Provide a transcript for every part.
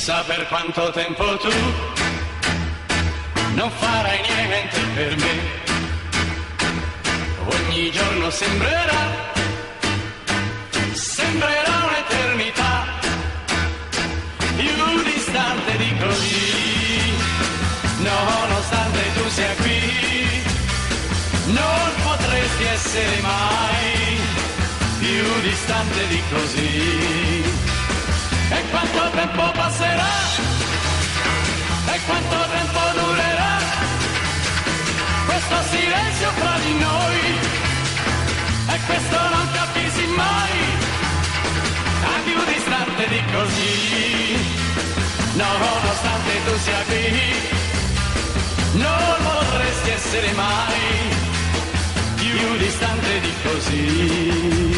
Chissà per quanto tempo tu non farai niente per me. Ogni giorno sembrerà un'eternità, più distante di così. Nonostante tu sia qui, non potresti essere mai più distante di così. E quanto tempo passerà? E quanto tempo durerà? Questo silenzio fra di noi, e questo non capirsi mai, è più distante di così. Nonostante tu sia qui, non potresti essere mai più distante di così.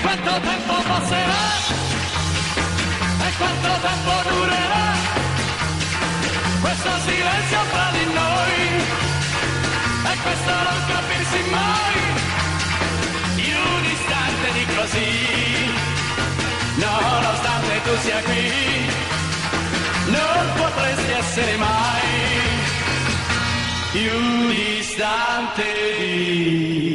Quanto tempo passerà? E quanto tempo durerà? Questo silenzio fra di noi, e questo non capirsi mai, più distante di così. Nonostante tu sia qui, non potresti essere mai più distante di